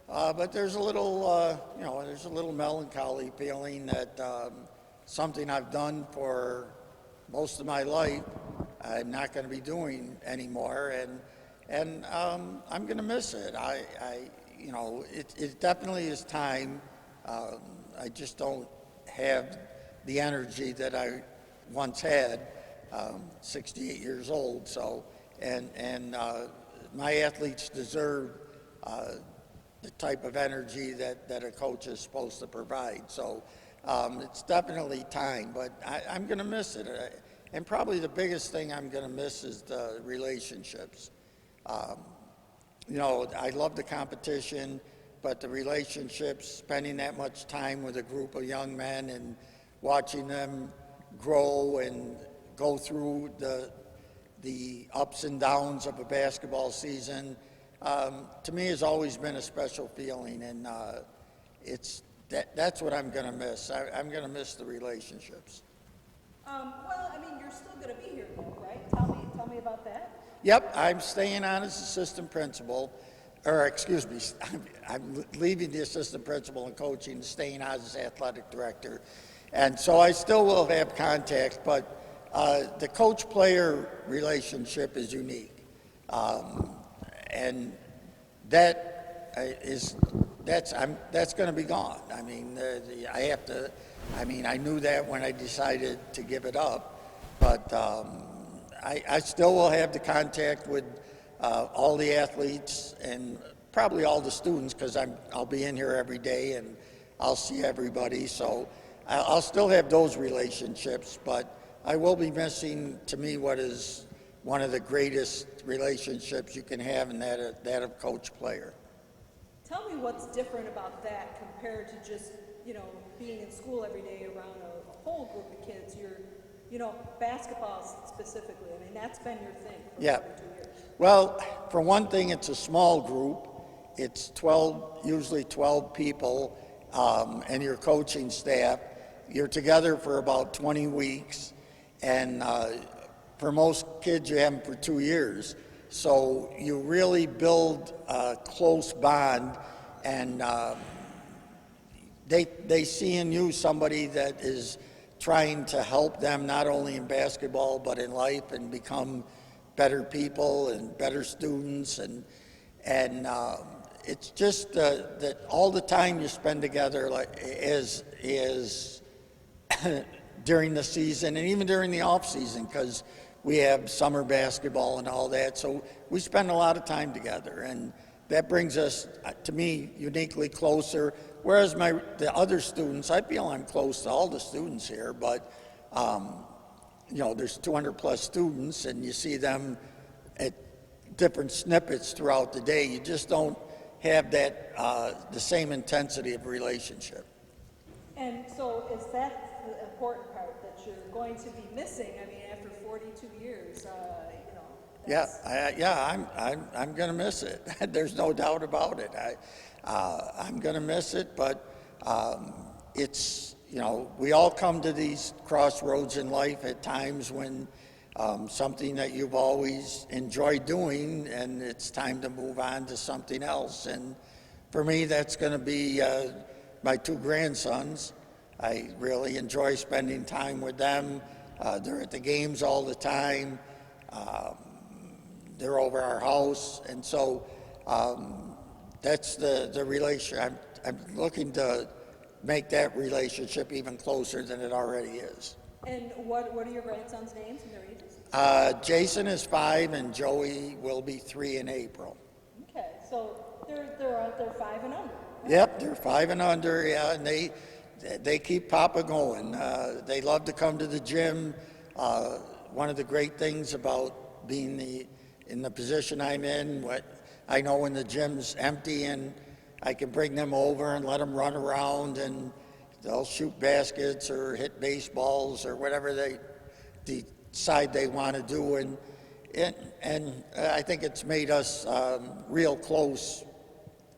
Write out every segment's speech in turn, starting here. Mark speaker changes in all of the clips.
Speaker 1: But there's a little, there's a little melancholy feeling that something I've done for most of my life, I'm not going to be doing anymore, and I'm going to miss it. It definitely is time. I just don't have the energy that I once had. 68 years old, so and my athletes deserve the type of energy that a coach is supposed to provide. So it's definitely time, but I'm going to miss it. And probably the biggest thing I'm going to miss is the relationships. I love the competition, but the relationships, spending that much time with a group of young men and watching them grow and go through the ups and downs of a basketball season, to me has always been a special feeling, and that's what I'm going to miss. I'm going to miss the relationships.
Speaker 2: You're still going to be here, though, right? Tell me about that.
Speaker 1: Yep, I'm staying on as assistant principal, or excuse me, I'm leaving the assistant principal and coaching, staying on as athletic director. And so I still will have contact, but the coach-player relationship is unique. And that's going to be gone. I knew that when I decided to give it up, but I still will have the contact with all the athletes and probably all the students, because I'll be in here every day and I'll see everybody. So I'll still have those relationships, but I will be missing, to me, what is one of the greatest relationships you can have, and that of coach-player.
Speaker 2: Tell me what's different about that compared to just, being in school every day around a whole group of kids. Basketball specifically, that's been your thing for 42 years.
Speaker 1: Well, for one thing, it's a small group. It's usually 12 people, and your coaching staff. You're together for about 20 weeks, and for most kids, you have them for 2 years. So you really build a close bond, and they see in you somebody that is trying to help them not only in basketball but in life, and become better people and better students, and it's just that all the time you spend together is during the season and even during the off season, because we have summer basketball and all that, so we spend a lot of time together, and that brings us, to me, uniquely closer. Whereas the other students, I feel I'm close to all the students here, but there's 200 plus students, and you see them at different snippets throughout the day. You just don't have that the same intensity of relationship. And
Speaker 2: so is that the important part that you're going to be missing? After 42 years,
Speaker 1: I'm going to miss it. There's no doubt about it. I'm going to miss it, but it's, we all come to these crossroads in life at times when something that you've always enjoyed doing, and it's time to move on to something else. And for me, that's going to be my 2 grandsons. I really enjoy spending time with them. They're at the games all the time. They're over our house, and so that's the relationship. I'm looking to make that relationship even closer than it already is.
Speaker 2: And what are your grandsons' names and their ages?
Speaker 1: Jason is 5, and Joey will be 3 in April.
Speaker 2: Okay, so they're 5 and under. Right?
Speaker 1: Yep, they're 5 and under. Yeah, and they keep Papa going. They love to come to the gym. One of the great things about being in the position I'm in, what I know when the gym's empty and I can bring them over and let them run around, and they'll shoot baskets or hit baseballs or whatever they decide they want to do, and I think it's made us real close,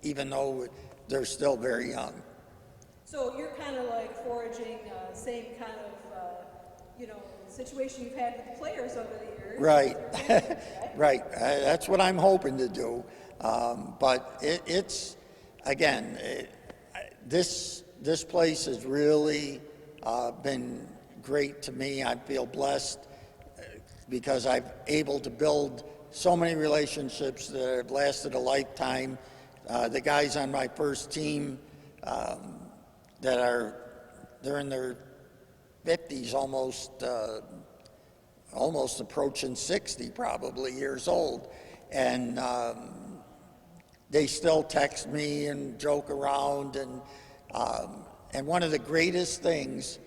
Speaker 1: even though they're still very young.
Speaker 2: So you're kind of like foraging same kind of situation you've had with the players over the years.
Speaker 1: Right.
Speaker 2: Right?
Speaker 1: Right. That's what I'm hoping to do. But it's again, this place has really been great to me. I feel blessed because I'm able to build so many relationships that have lasted a lifetime. The guys on my first team they're in their 50s, almost approaching 60 probably years old, and they still text me and joke around, and one of the greatest things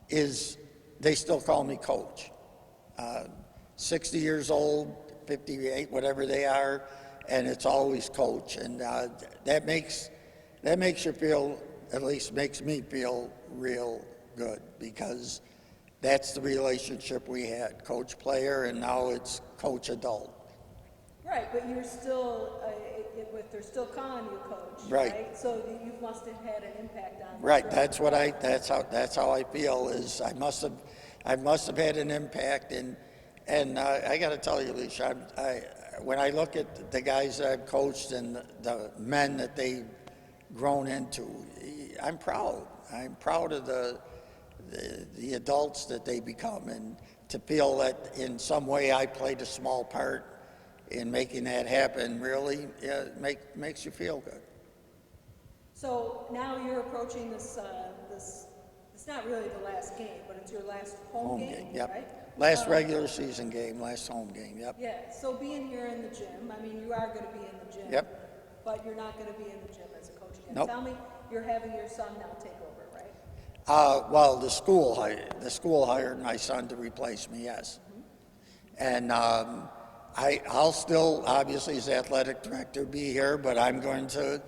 Speaker 1: is they still call me coach. 60 years old, 58, whatever they are, and it's always coach, and that makes you feel, at least makes me feel real good, because that's the relationship we had, coach player, and now it's coach adult.
Speaker 3: Right, but you're still, they're still calling you coach,
Speaker 1: Right.
Speaker 3: So you must have had an impact on.
Speaker 1: Right. That's how I feel. Is I must have had an impact, and I got to tell you, Alicia, when I look at the guys that I've coached and the men that they've grown into, I'm proud. I'm proud of the adults that they become, and to feel that in some way I played a small part in making that happen really makes you feel good.
Speaker 3: So now you're approaching this, it's not really the last game, but it's your last home game,
Speaker 1: Yep.
Speaker 3: right?
Speaker 1: Last regular season game, last home game, yep.
Speaker 3: Yeah, so being here in the gym, I mean, you are going to be in the gym.
Speaker 1: Yep.
Speaker 3: But you're not going to be in the gym as a coach again.
Speaker 1: Nope.
Speaker 3: Tell me, you're having your son now take over, right?
Speaker 1: Well, the school hired my son to replace me, yes. And I'll still, obviously, as athletic director, be here, but I'm going to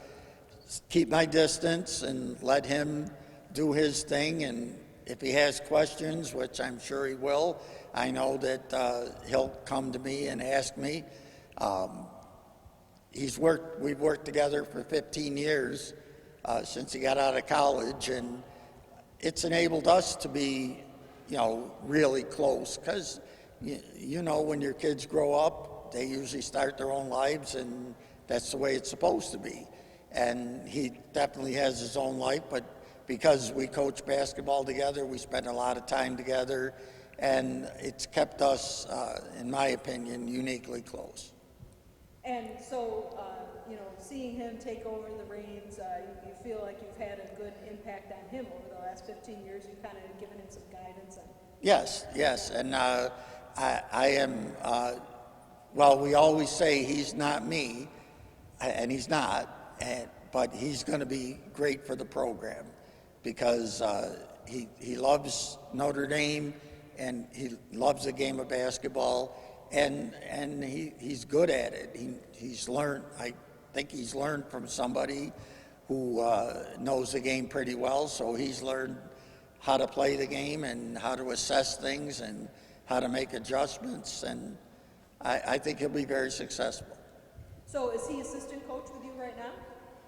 Speaker 1: keep my distance and let him do his thing. And if he has questions, which I'm sure he will, I know that he'll come to me and ask me. We've worked together for 15 years since he got out of college, and it's enabled us to be, really close, because when your kids grow up, they usually start their own lives, and that's the way it's supposed to be. And he definitely has his own life, but because we coach basketball together, we spend a lot of time together, and it's kept us, in my opinion, uniquely close.
Speaker 3: And so, seeing him take over the reins, you feel like you've had a good impact on him over the last 15 years. You've kind of given him some guidance.
Speaker 1: Yes, and I am, well, we always say he's not me, and he's not, but he's going to be great for the program, because he loves Notre Dame, and he loves the game of basketball, and he's good at it. He's learned, I think he's learned from somebody who knows the game pretty well, so he's learned how to play the game and how to assess things and how to make adjustments, and I think he'll be very successful.
Speaker 3: So is he assistant coach with you right now?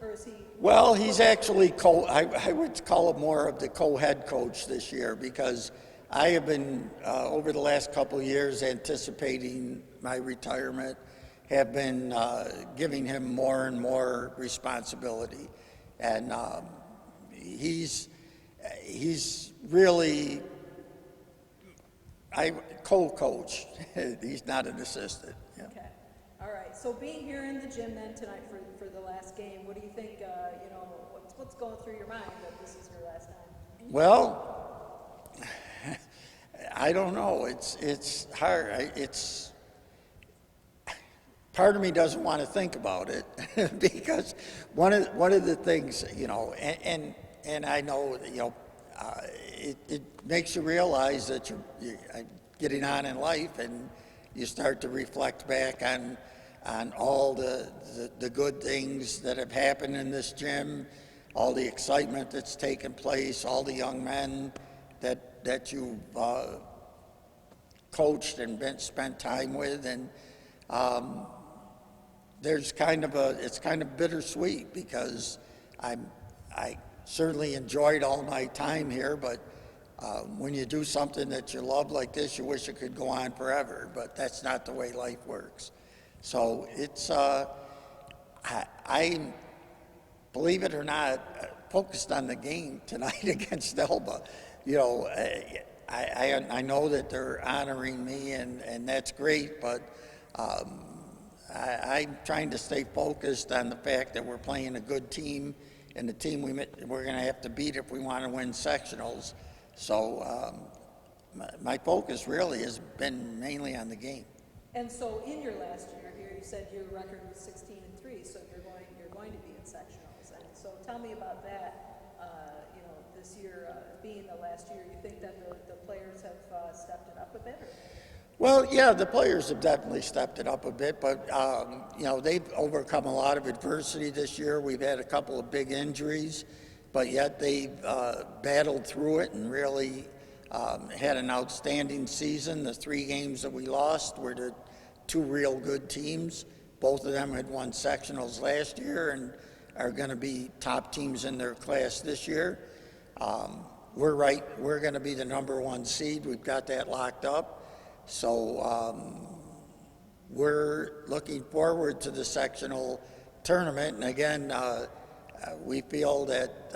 Speaker 3: Or is he?
Speaker 1: Well, he's actually I would call him more of the co-head coach this year, because I have been, over the last couple of years, anticipating my retirement, have been giving him more and more responsibility. And he's really, I co-coach. He's not an assistant. Yeah.
Speaker 3: Okay. All right. So being here in the gym then tonight for the last game, what do you think, what's going through your mind that this is your last time?
Speaker 1: Well, I don't know. It's hard. Part of me doesn't want to think about it because one of the things, and I know, it makes you realize that you're getting on in life, and you start to reflect back on all the good things that have happened in this gym, all the excitement that's taken place, all the young men that you've coached and spent time with, and it's kind of bittersweet, because I certainly enjoyed all my time here, but when you do something that you love like this, you wish it could go on forever, but that's not the way life works. So it's I believe it or not, focused on the game tonight against Elba. You know, I know that they're honoring me, and that's great, but I'm trying to stay focused on the fact that we're playing a good team, and the team we're going to have to beat if we want to win sectionals. So my focus really has been mainly on the game.
Speaker 2: And so in your last year here, you said your record was 16-3, so you're going to be in sectionals. And so tell me about that. You know, this year being the last year, you think that the players have stepped it up a bit? Or?
Speaker 1: Well, yeah, the players have definitely stepped it up a bit, but you know, they've overcome a lot of adversity this year. We've had a couple of big injuries, but yet they've battled through it and really had an outstanding season. The 3 games that we lost were to 2 real good teams. Both of them had won sectionals last year and are going to be top teams in their class this year. We're going to be the #1 seed. We've got that locked up. So we're looking forward to the sectional tournament. And again, we feel that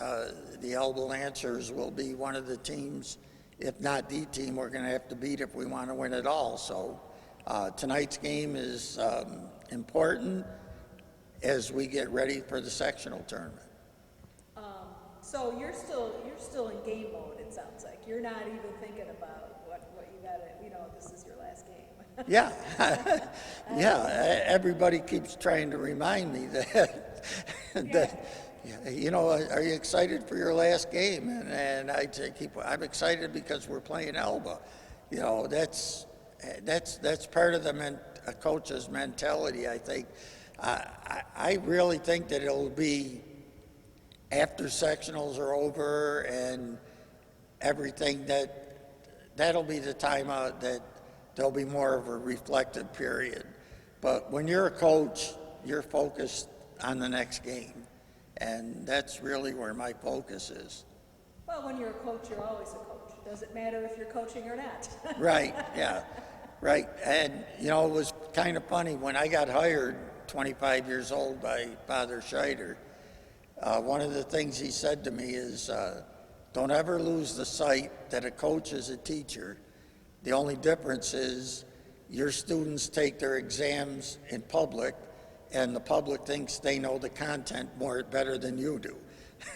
Speaker 1: the Elba Lancers will be one of the teams, if not the team, we're going to have to beat if we want to win it all. So tonight's game is important as we get ready for the sectional tournament.
Speaker 2: So you're still in game mode, it sounds like. You're not even thinking about what you got to, you know, this is your last game.
Speaker 1: Yeah, yeah. Everybody keeps trying to remind me that, you know, are you excited for your last game? And I'm excited because we're playing Elba. You know, that's part of a coach's mentality, I think. I really think that it'll be after sectionals are over and everything that'll be the time that there'll be more of a reflective period. But when you're a coach, you're focused on the next game, and that's really where my focus is.
Speaker 2: Well, when you're a coach, you're always a coach. Doesn't matter if you're coaching or not.
Speaker 1: Right, yeah, right. And, you know, it was kind of funny when I got hired 25 years old by Father Scheider. One of the things he said to me is, don't ever lose the sight that a coach is a teacher. The only difference is your students take their exams in public, and the public thinks they know the content better than you do.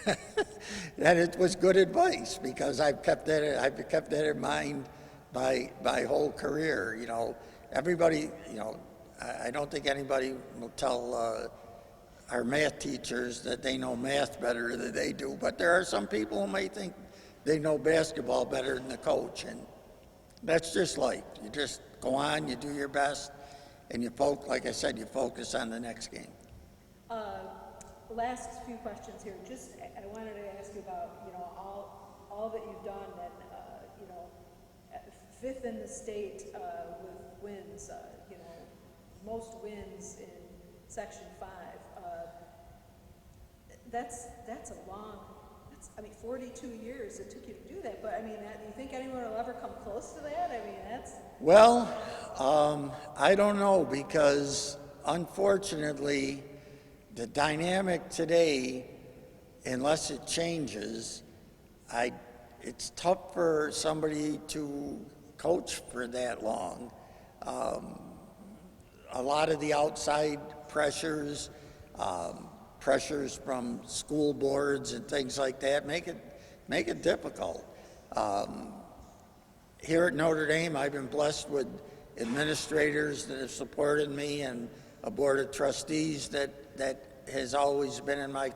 Speaker 1: And it was good advice, because I've kept that in mind my whole career. You know, everybody, you know, I don't think anybody will tell our math teachers that they know math better than they do, but there are some people who may think they know basketball better than the coach, and that's just life. You just go on, you do your best, and like I said, you focus on the next game.
Speaker 2: Last few questions here. Just, I wanted to ask you about, you know, all that you've done, and you know, 5th in the state with wins. You know, most wins in Section 5. That's a long. I mean, 42 years it took you to do that. But I mean, do you think anyone will ever come close to that? I mean, that's.
Speaker 1: Well, I don't know, because unfortunately, the dynamic today, unless it changes, it's tough for somebody to coach for that long. A lot of the outside pressures, pressures from school boards and things like that make it difficult. Here at Notre Dame, I've been blessed with administrators that have supported me and a board of trustees that has always been in my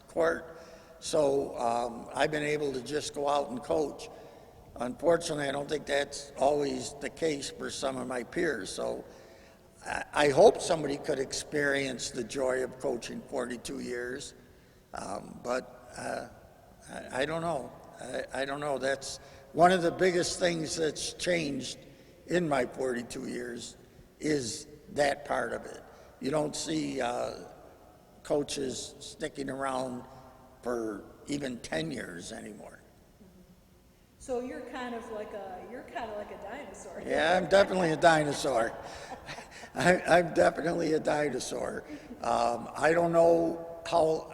Speaker 1: court. So I've been able to just go out and coach. Unfortunately, I don't think that's always the case for some of my peers. So I hope somebody could experience the joy of coaching 42 years, but I don't know. I don't know. That's one of the biggest things that's changed in my 42 years is that part of it. You don't see coaches sticking around for even 10 years anymore.
Speaker 2: So you're kind of like a dinosaur.
Speaker 1: Yeah, I'm definitely a dinosaur. I'm definitely a dinosaur. I don't know how,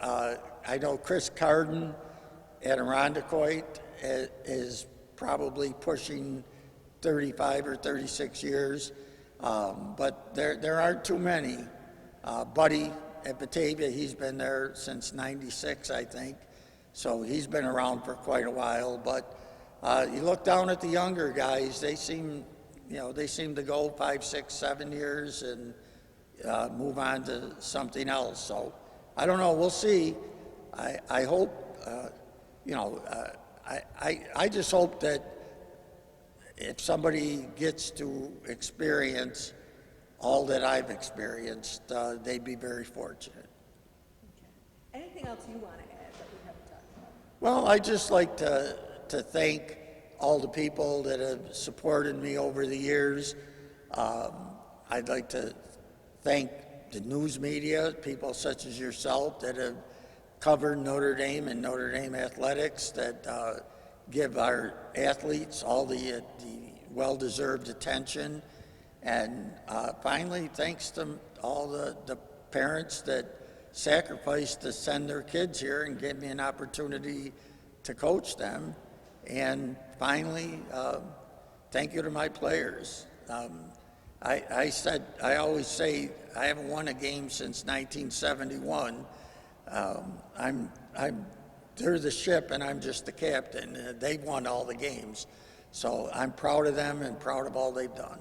Speaker 1: I know Chris Carden at Irondequoit is probably pushing 35 or 36 years, but there aren't too many. Buddy at Batavia, he's been there since '96, I think, so he's been around for quite a while. But you look down at the younger guys, they seem to go 5, 6, 7 years and move on to something else. So I don't know. We'll see. I hope. I just hope that if somebody gets to experience all that I've experienced, they'd be very fortunate.
Speaker 2: Okay. Anything else you want to add that we haven't talked about?
Speaker 1: Well, I'd just like to thank all the people that have supported me over the years. I'd like to thank the news media, people such as yourself that have covered Notre Dame and Notre Dame athletics, that give our athletes all the well-deserved attention. And finally, thanks to all the parents that sacrificed to send their kids here and give me an opportunity to coach them. And finally, thank you to my players. I always say I haven't won a game since 1971. They're the ship and I'm just the captain. They've won all the games. So I'm proud of them and proud of all they've done.